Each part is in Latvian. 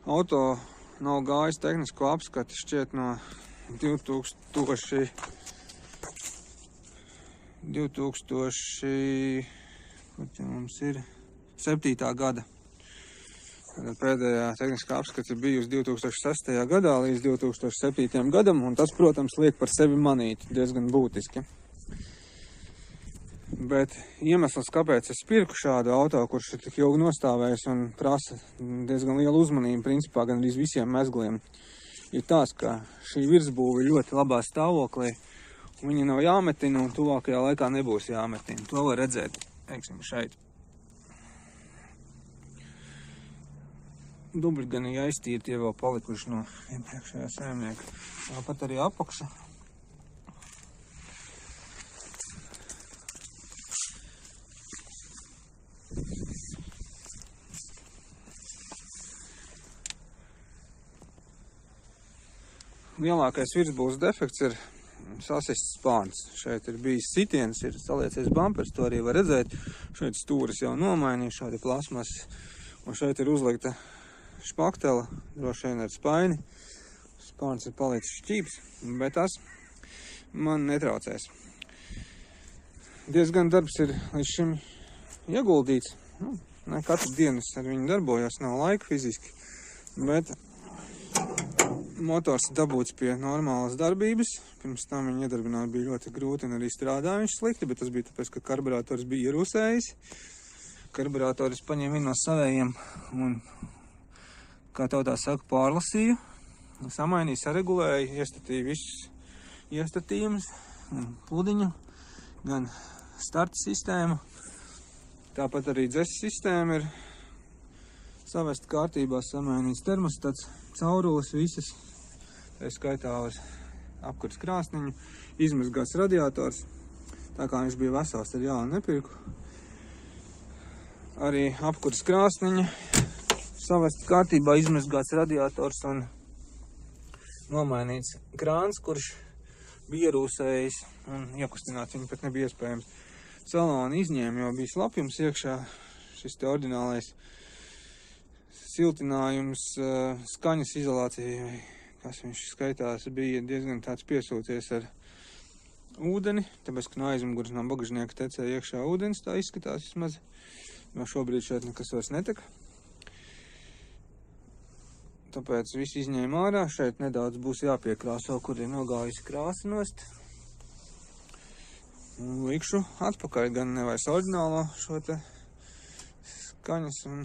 auto nav gājis tehnisko apskati šķiet no 2000, kur mums ir 7. gada. Pēdējā tehniskā apskata bijusi 2006. gadā līdz 2007. gadam, un tas, protams, liek par sevi manīt diezgan būtiski. Bet iemesls, kāpēc es pirku šādu auto, kurš ir tik ilgi nostāvējis un prasa diezgan lielu uzmanību, principā gan arī visiem mezgliem, ir tās, ka šī virsbūve ļoti labā stāvoklī, un viņa nav jāmetina, un tuvākajā laikā nebūs jāmetina. To var redzēt, teiksim, šeit. Dubļi gan ir jāiztīri, tie vēl palikuši no iepriekšējā saimnieka. Tāpat arī apakša. Lielākais virsbūves defekts ir sasists spārns. Šeit ir bijis sitiens, ir saliecies bumpers, to arī var redzēt. Šeit stūris jau nomainīja, šādi plasmas, un šeit ir uzlikta špaktela, droši vien ar spaini. Spārns ir palicis šķīps, bet tas man netraucēs. Diezgan darbs ir līdz šim ieguldīts. Ne katru dienu es ar viņu darbojos, nav laika fiziski, bet motors dabūts pie normālas darbības. Pirms tam viņa iedarbināt bija ļoti grūti un arī strādāja viņš slikti, bet tas bija tāpēc, ka karburators bija ierūsējis. Karburatoris paņēma vienu no savējiem un, kā tautā saka, pārlasīju, samainīju, saregulēju, iestatīju visus iestatījumus, gan pludiņu, gan starta sistēmu. Tāpat arī dzesa sistēma ir savest kārtībā, samainīts termostats, caurules visas, tā skaitā uz apkurs krāsniņu, izmazgāts radiators, tā kā viņš bija vesels, ar jaunu nepirku. Arī apkurs krāsniņa, savest kārtībā, izmazgāts radiators un nomainīts krāns, kurš bija ierūsējis un iekustināt viņu pat nebija iespējams. Salonu izņēma, jo bija slapjums iekšā, šis te ordinālais siltinājums, skaņas izolācija, kas viņš skaitās, bija diezgan tāds piesūcies ar ūdeni, tāpēc, ka no aizmugures no bagažnieka tecēja iekšā ūdens, tā izskatās vismaz. No šobrīd šeit nekas vairs netek. Tāpēc visu izņēma ārā, šeit nedaudz būs jāpiekrāso, kur ir nogājusi krāsa nost. Un likšu atpakaļ, gan nevairs oriģinālo šo te skaņas un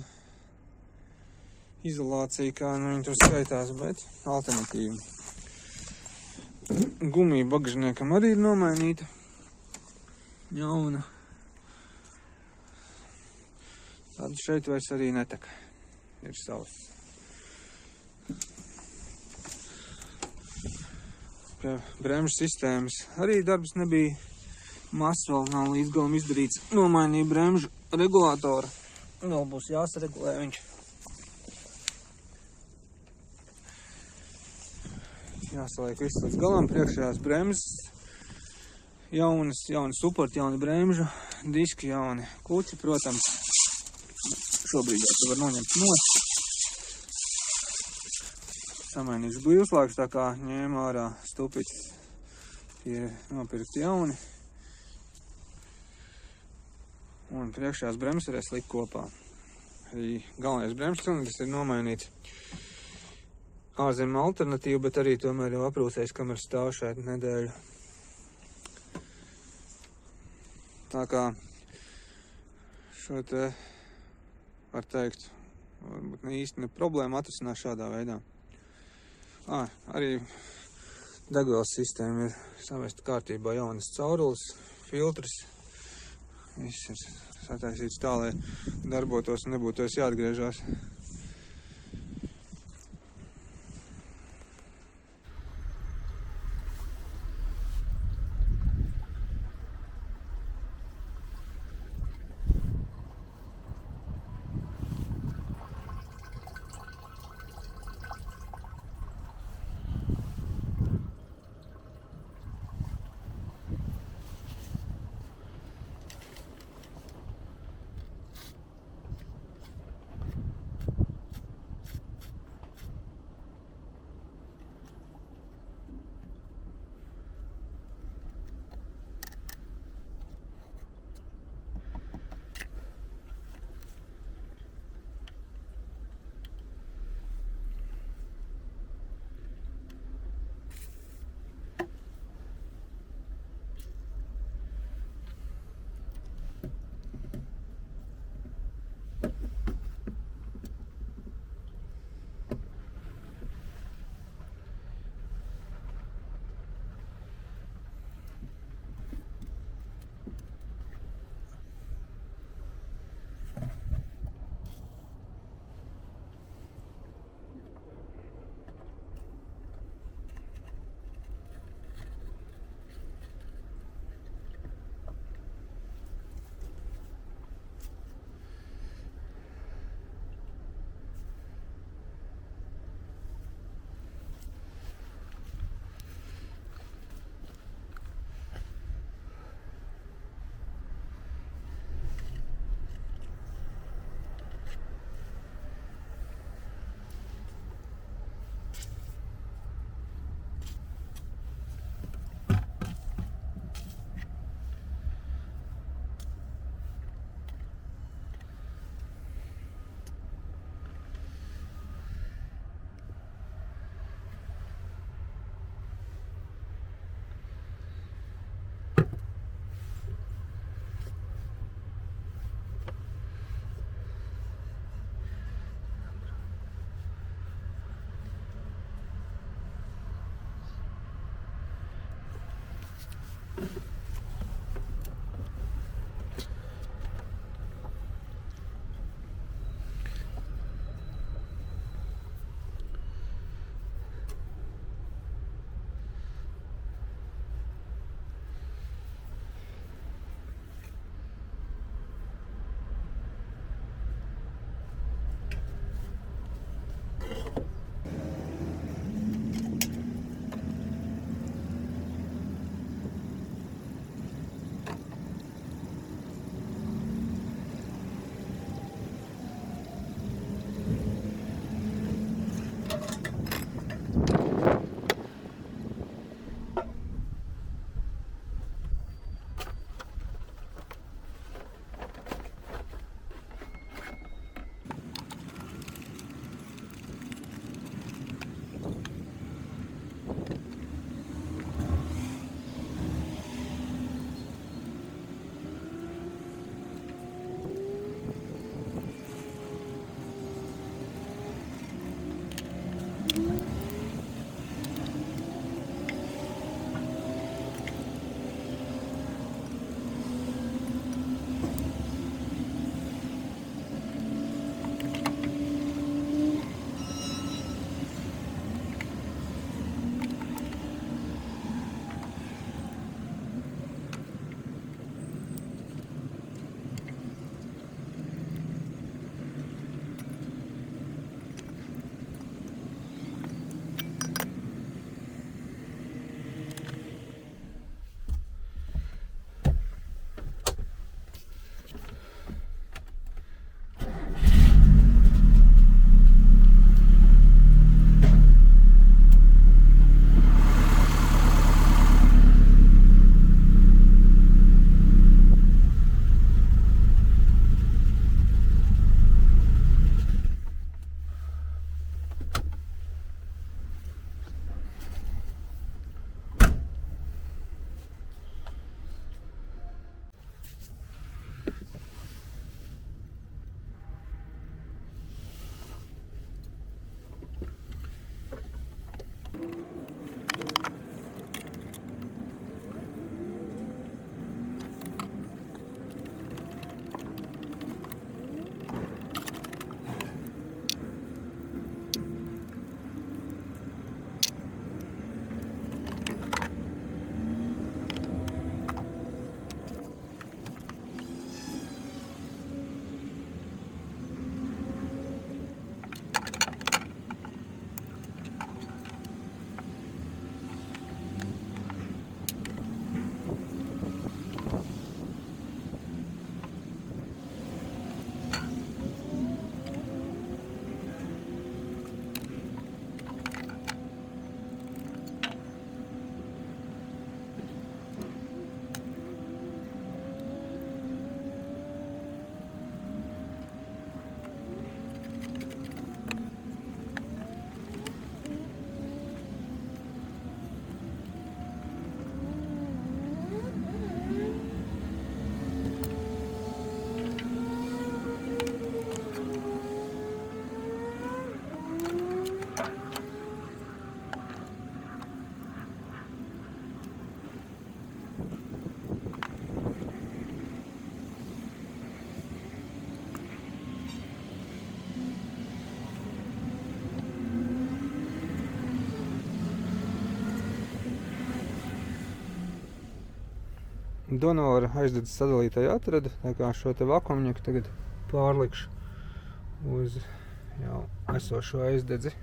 izolāciju, kā nu viņi tur skaitās, bet alternatīvi. Gumija bagažniekam arī ir nomainīta, jauna. Tad šeit vairs arī netek, ir savs. Pie bremžu sistēmas arī darbs nebija mazs, vēl nav līdz galam izdarīts. Nomainīja bremžu regulātoru, vēl būs jāsaregulē viņš. Jāsaliek viss līdz galam, priekšējās bremzes, jauni suporti, jauni bremžu, diski, jauni kuci, protams. Šobrīd jau to var noņemt nost. Samainīšu blīvslāgus, tā kā ņēma ārā stupiķis, tie nopirkt jauni. Un priekšējās bremzes varēs likt kopā. Arī galvenais bremžu cilindrs ir nomainīts. Ārzemju alternatīva, bet arī tomēr jau aprūsējis, kamēr stāv šeit nedēļu. Tā kā šo te, var teikt, varbūt ne īsti ne problēma atrisināt šādā veidā. Arī degvielas sistēma ir savesta kārtībā, jaunas caurules, filtrs. Viss ir sataisīts tā, lai darbotos un nebūtos jāatgriežās. donoru aizdedzes sadalītāju atradu, tā kā šo te vakuumnieku tagad pārlikšu uz jau esošo aizdedzi.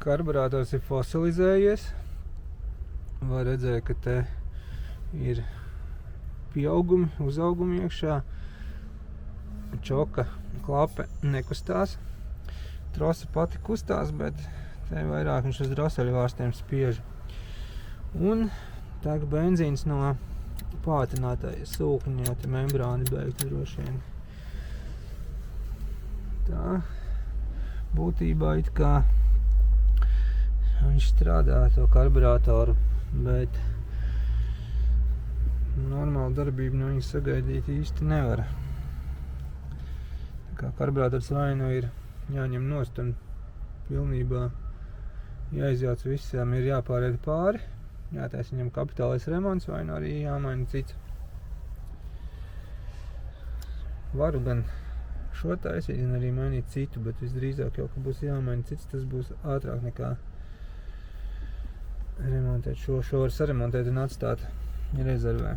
Karburators ir fosilizējies. Var redzēt, ka te ir pieaugumi, uzaugumi iekšā. Čoka klape nekustās. Trose pati kustās, bet te vairāk viņš uz droseļvārstiem spiež. Un tā benzīns no pātrinātāja sūkņa, jau te membrāni beigta droši vien. Tā būtībā it kā viņš strādā to karburatoru, bet normālu darbību no viņa sagaidīt īsti nevar. Tā kā karburators vai nu ir jāņem nost un pilnībā jāizjauc visam, ir jāpāriet pāri, jātais viņam kapitālais remonts, vai nu arī jāmaina cits. Varu gan šo taisīt un arī mainīt citu, bet visdrīzāk jau, ka būs jāmaina cits, tas būs ātrāk nekā remontēt. Šo var saremontēt un atstāt rezervē.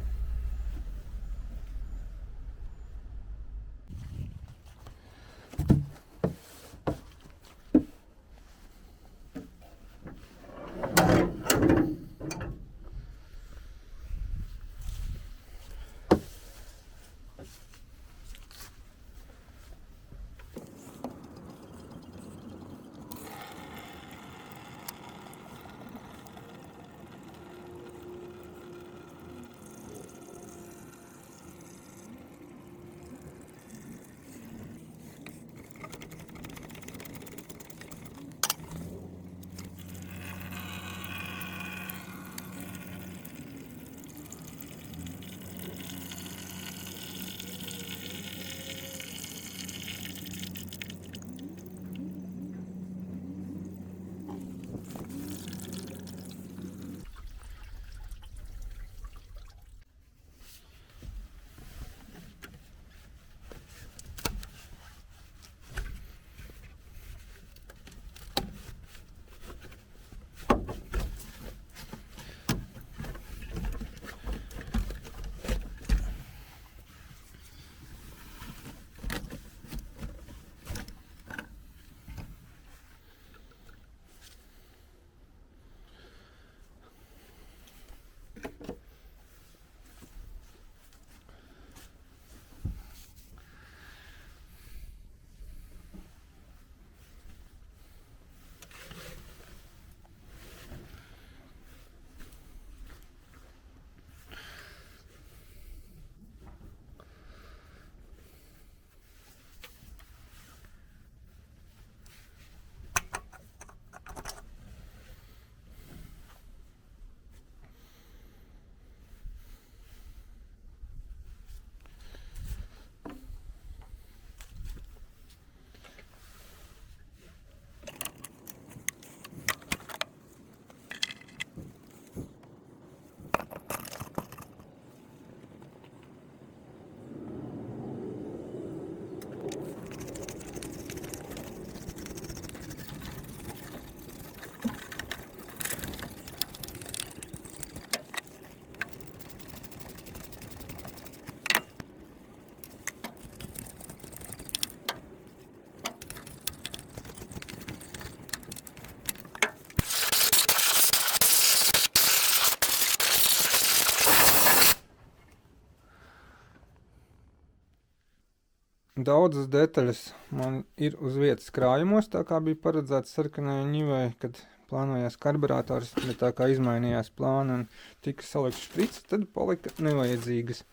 Daudzas detaļas man ir uz vietas krājumos, tā kā bija paredzēts sarkanai ņivai, kad plānojās karburators, bet tā kā izmainījās plāni un tika salikt šprici, tad palika nevajadzīgas.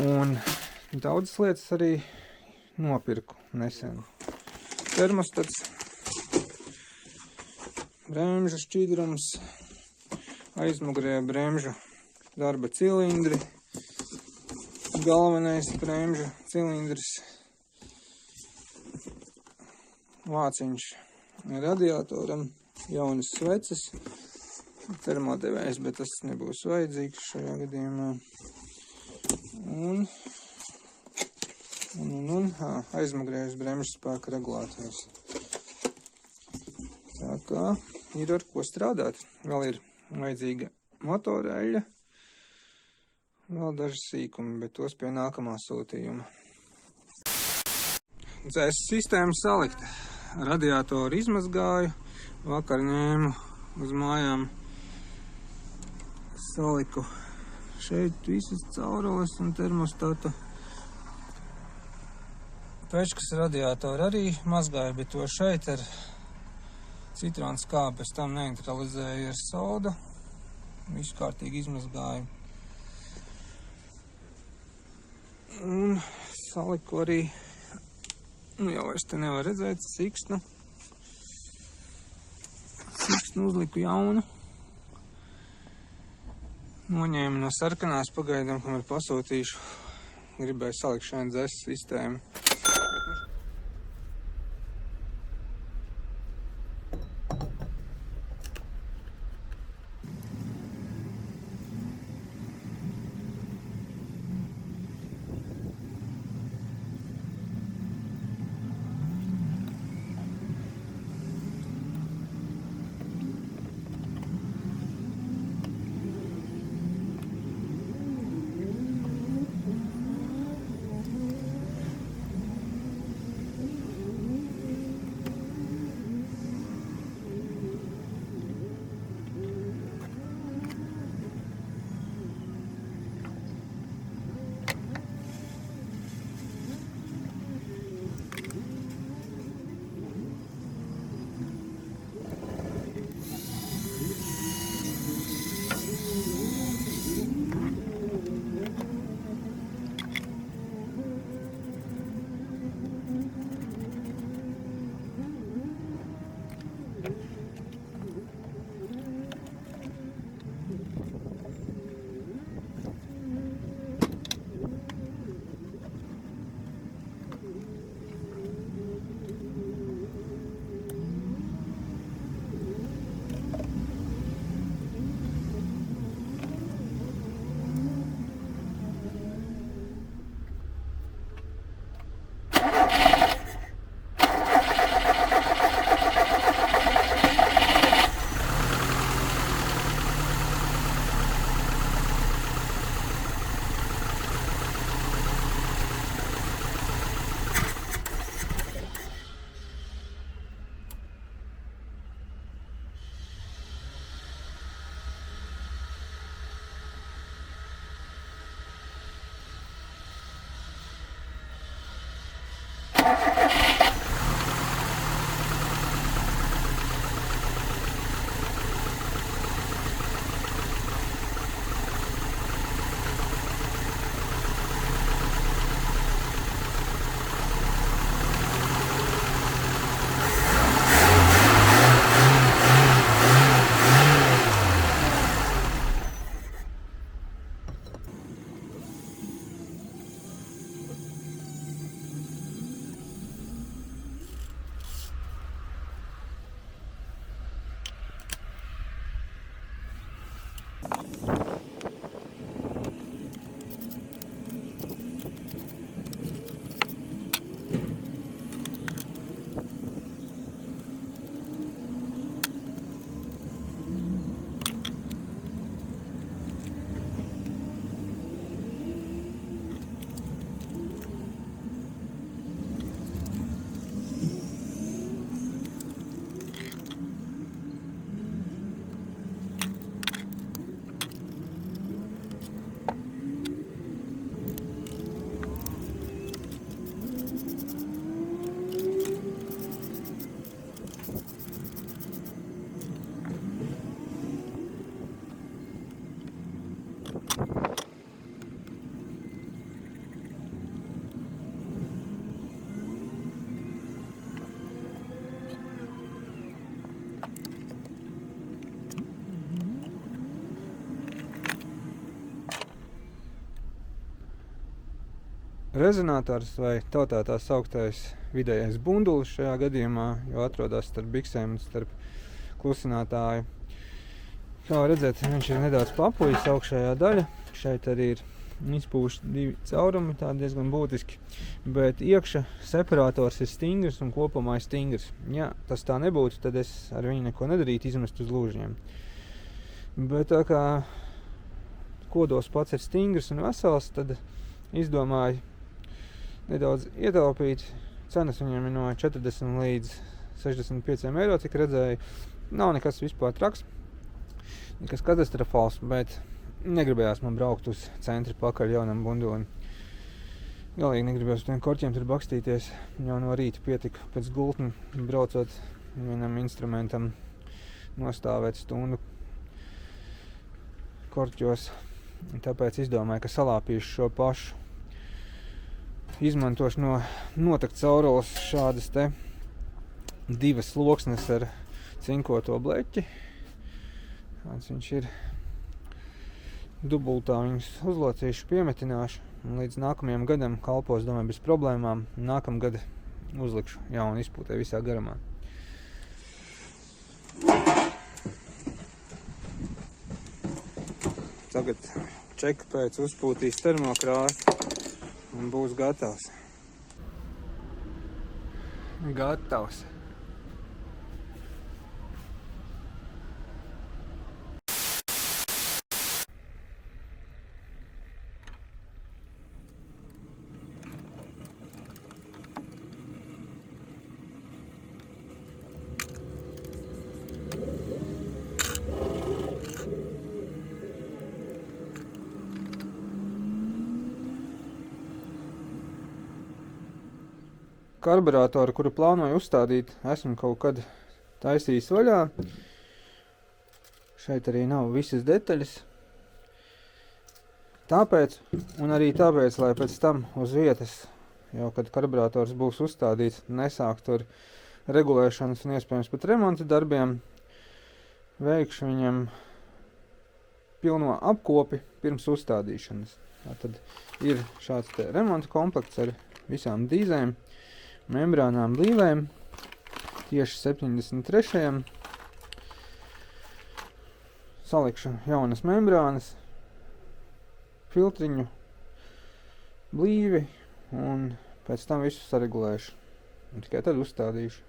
Un daudzas lietas arī nopirku nesen. Termostats, bremžu šķidrums, aizmugurē bremžu darba cilindri, galvenais bremžu cilindrs, vāciņš radiatoram, jaunas sveces, termodevējs, bet tas nebūs vajadzīgs šajā gadījumā. Aizmugurējais bremžu spēka regulātors. Tā kā ir ar ko strādāt. Vēl ir vajadzīga motoreļa, vēl daži sīkumi, bet tos pie nākamā sūtījuma. Dzēses sistēma salikta. Radiatoru izmazgāju, vakar ņēmu uz mājām, saliku šeit visas caurules un termostatu. Pečkas radiatoru arī mazgāju, bet to šeit ar citronu skābi pēc tam neutralizēju ar sodu. Visu kārtīgi izmazgāju. Un saliku arī, jau vairs te nevar redzēt, siksnu. Siksnu uzliku jaunu. Noņēmu no sarkanās, pagaidām, kamēr pasūtīšu. Gribēju salikt šādu dzēses sistēmu. rezonators vai tautā tā sauktais vidējais bundulis šajā gadījumā, jo atrodas starp biksēm un starp klusinātāju. Kā redzēt, viņš ir nedaudz papujis augšējā daļa. Šeit arī ir izpūši 2 caurumi, tā diezgan būtiski, bet iekša separators ir stingrs un kopumā ir stingrs. Ja tas tā nebūtu, tad es ar viņu neko nedarītu, izmest uz lūžņiem. Bet tā kā kodols pats ir stingrs un vesels, tad izdomāju nedaudz ietaupīt. Cenas viņiem ir no 40 līdz 65 eiro, cik redzēju. Nav nekas vispār traks, nekas katastrofāls, bet negribējās man braukt uz centri pakaļ jaunam bundulim. Galīgi negribējās uz tiem korķiem tur bakstīties. Jau no rīta pietika pēc gultni braucot vienam instrumentam nostāvēt stundu korķos. Tāpēc izdomāju, ka salāpīšu šo pašu. Izmantošu no notakt caurules šādas te 2 loksnes ar cinkoto bleķi. Tāds viņš ir. Dubultā viņus uzlocīšu, piemetināšu un līdz nākamajam gadam kalpos, domāju, bez problēmām. Nākamgad uzlikšu jaunu izpūtē visā garumā. Tagad čeka pēc uzpūtīs termokrāsta un būs gatavs. Gatavs. Karburātoru, kuru plānoju uzstādīt, esmu kaut kad taisījis vaļā. Šeit arī nav visas detaļas. Tāpēc, un arī tāpēc, lai pēc tam uz vietas, jau kad karburātors būs uzstādīts, nesāk tur regulēšanas un iespējams pat remonta darbiem, veikšu viņam pilno apkopi pirms uzstādīšanas. Tātad ir šāds te remonta komplekts ar visām dīzēm, membrānām, blīvēm, tieši 73. Salikšu jaunas membrānas, filtriņu, blīvi un pēc tam visu saregulēšu. Un tikai tad uzstādīšu.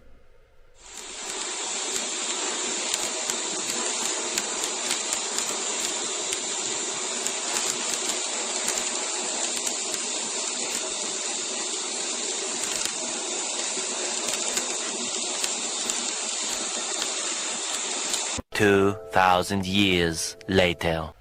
Two 2,000 years later.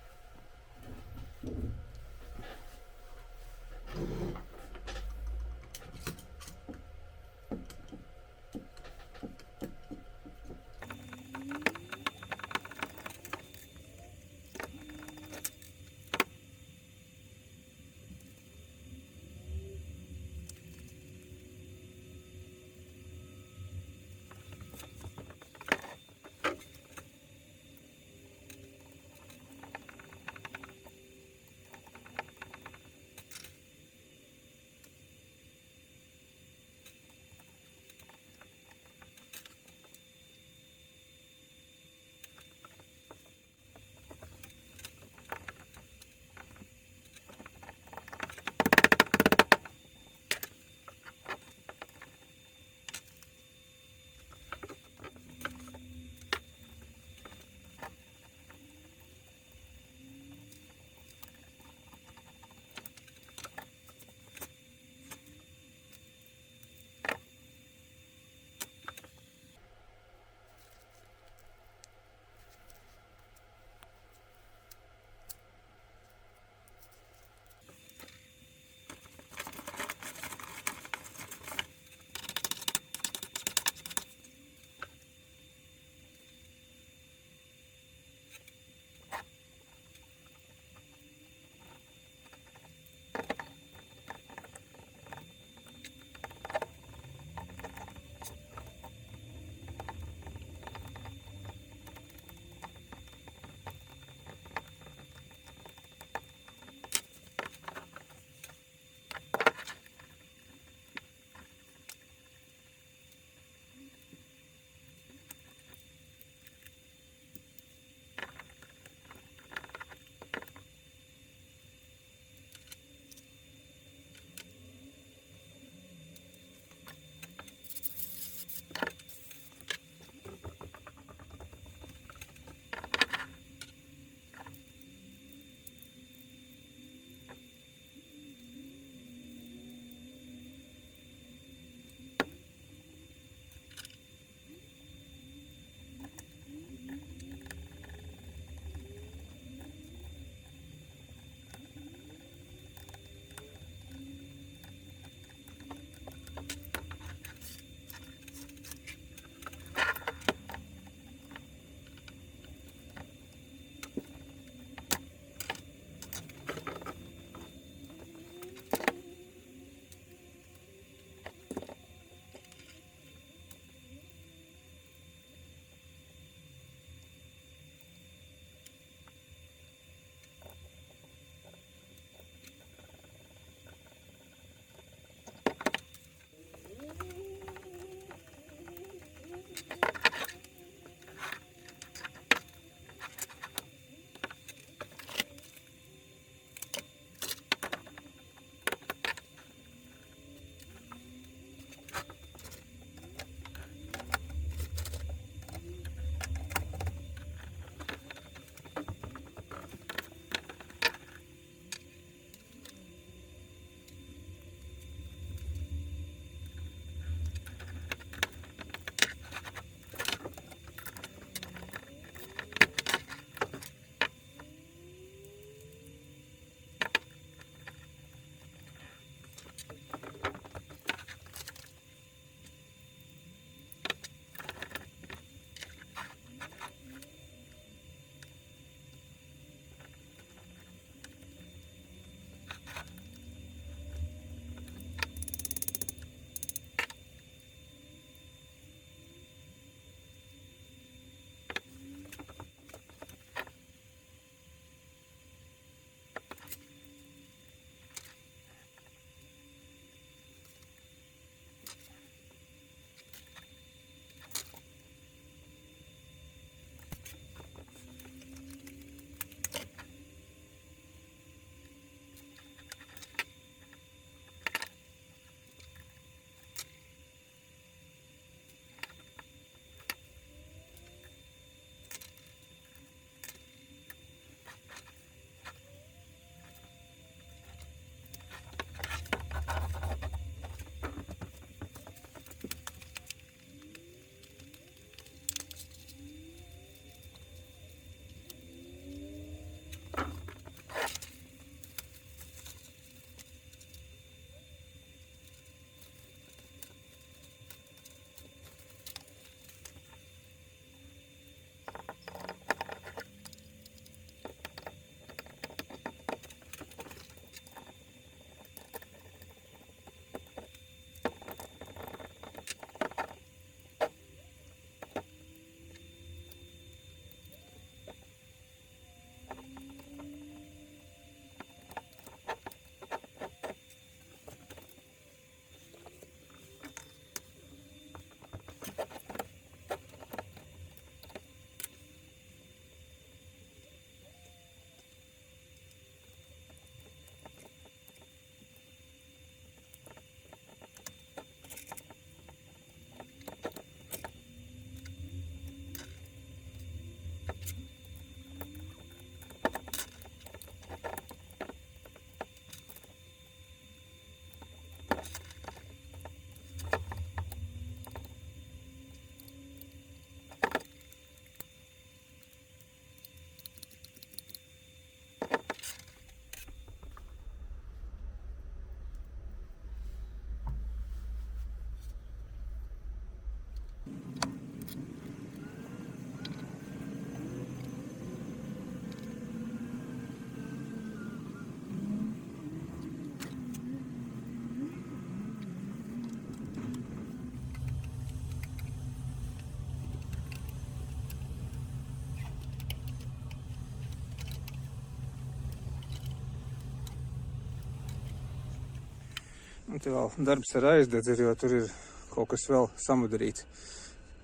te vēl darbs ar aizdedzi ir, jo tur ir kaut kas vēl samudarīts.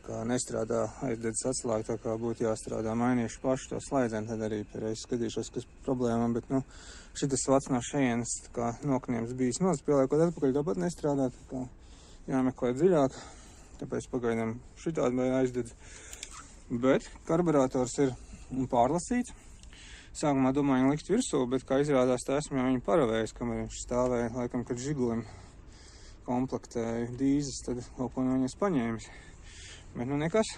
Kā nestrādā aizdedzes atslēga, tā kā būtu jāstrādā. Mainīšu pašu to slēdzeni, tad arī pēreiz skatīšos, kas problēma, bet, nu, šitas vats no šejienes, tā kā nokniems bijis nospielēkot atpakaļ, tāpat nestrādā, tā kā jāmeklē dziļāk, tāpēc pagaidām šitādi vai aizdedz. Bet karburators ir pārlasīts. Sākumā domāju likt virsū, bet kā izrādās, tā esmu jau viņu paravējis, kamēr viņš stāvēja, laikam, kad Žigulim komplektēju dīzes, tad kaut ko no viņas paņēmis. Bet nu nekas,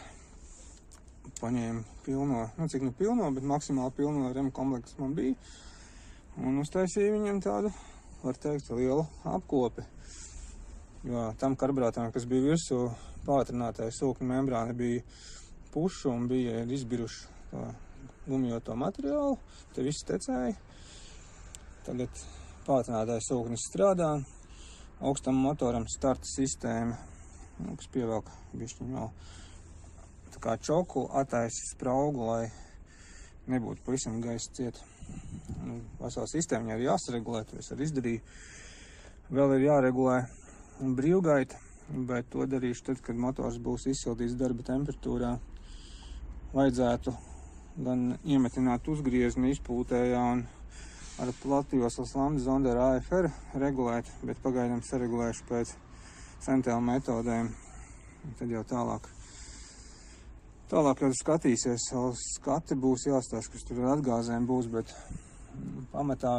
paņēmu pilno, nu cik nu pilno, bet maksimāli pilno rem komplekts man bija. Un uztaisīju viņam tādu, var teikt, lielu apkopi. Jo tam karburatoram, kas bija virsū, pātrinātāja sūkņu membrāna bija pušu un bija izbiruši to gumijoto materiālu. Te viss tecēja. Tagad pātrinātāja sūknis strādā. Augstam motoram starta sistēma. Kas pievelk bišķiņu vēl tā kā čoku, attaisa spraugu, lai nebūtu pavisam gaisa ciet. Vesela sistēma arī jāsaregulē, to es arī izdarīju. Vēl ir jāregulē brīvgaita, bet to darīšu tad, kad motors būs izsildīts darba temperatūrā. Vajadzētu gan iemetināt uzgriezni izpūtējā un ar platjoslas lambda zondu ar AFR regulēt, bet pagaidām saregulēšu pēc centēlu metodēm. Tad jau tālāk jau skatīsies, vēl skati būs jāstāsta, kas tur ar atgāzēm būs, bet pamatā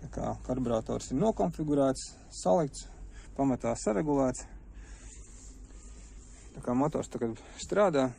tā kā karburators ir nokonfigurēts, salikts, pamatā saregulēts. Tā kā motors tagad strādā.